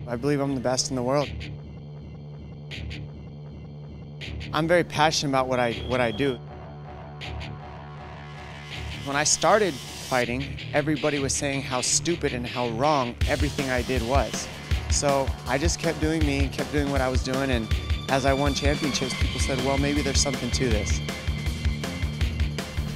I believe I'm the best in the world. I'm very passionate about what I do. When I started fighting, everybody was saying how stupid and how wrong everything I did was. So I just kept doing me, kept doing what I was doing, and as I won championships, people said, well, maybe there's something to this.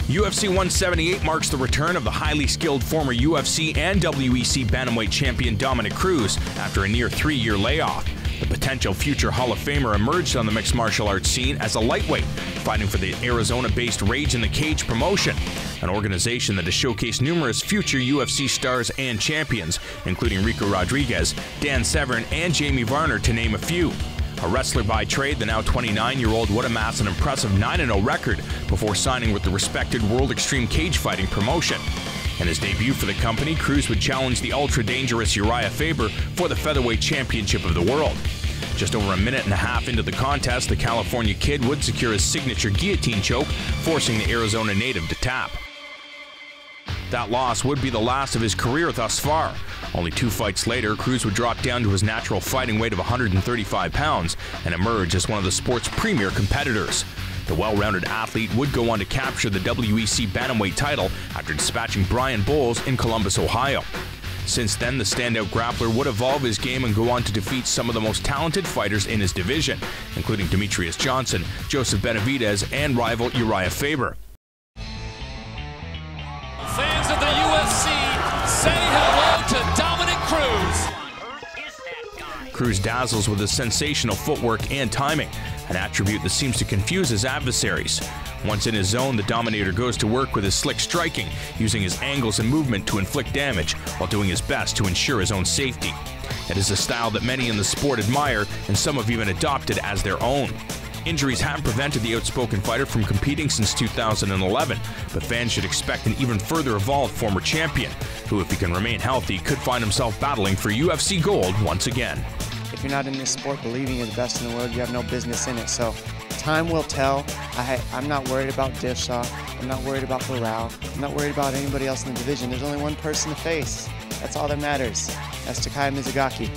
UFC 178 marks the return of the highly skilled former UFC and WEC bantamweight champion Dominick Cruz after a near 3-year layoff. The potential future Hall of Famer emerged on the mixed martial arts scene as a lightweight, fighting for the Arizona-based Rage in the Cage promotion, an organization that has showcased numerous future UFC stars and champions, including Rico Rodriguez, Dan Severn, and Jamie Varner, to name a few. A wrestler by trade, the now 29-year-old would amass an impressive 9-0 record before signing with the respected World Extreme Cage Fighting promotion. In his debut for the company, Cruz would challenge the ultra-dangerous Uriah Faber for the featherweight championship of the world. Just over a minute and a half into the contest, the California Kid would secure his signature guillotine choke, forcing the Arizona native to tap. That loss would be the last of his career thus far. Only 2 fights later, Cruz would drop down to his natural fighting weight of 135 pounds and emerge as one of the sport's premier competitors. The well-rounded athlete would go on to capture the WEC bantamweight title after dispatching Brian Bowles in Columbus, Ohio. Since then, the standout grappler would evolve his game and go on to defeat some of the most talented fighters in his division, including Demetrius Johnson, Joseph Benavidez, and rival Uriah Faber. Fans of the UFC, say hello to Dominick Cruz. Cruz dazzles with his sensational footwork and timing, an attribute that seems to confuse his adversaries. Once in his zone, the Dominator goes to work with his slick striking, using his angles and movement to inflict damage while doing his best to ensure his own safety. It is a style that many in the sport admire, and some have even adopted as their own. Injuries have prevented the outspoken fighter from competing since 2011, but fans should expect an even further evolved former champion, who, if he can remain healthy, could find himself battling for UFC gold once again. If you're not in this sport believing you're the best in the world, you have no business in it. So time will tell. I'm not worried about Dillashaw. I'm not worried about Barao. I'm not worried about anybody else in the division. There's only one person to face. That's all that matters. That's Takai Mizugaki.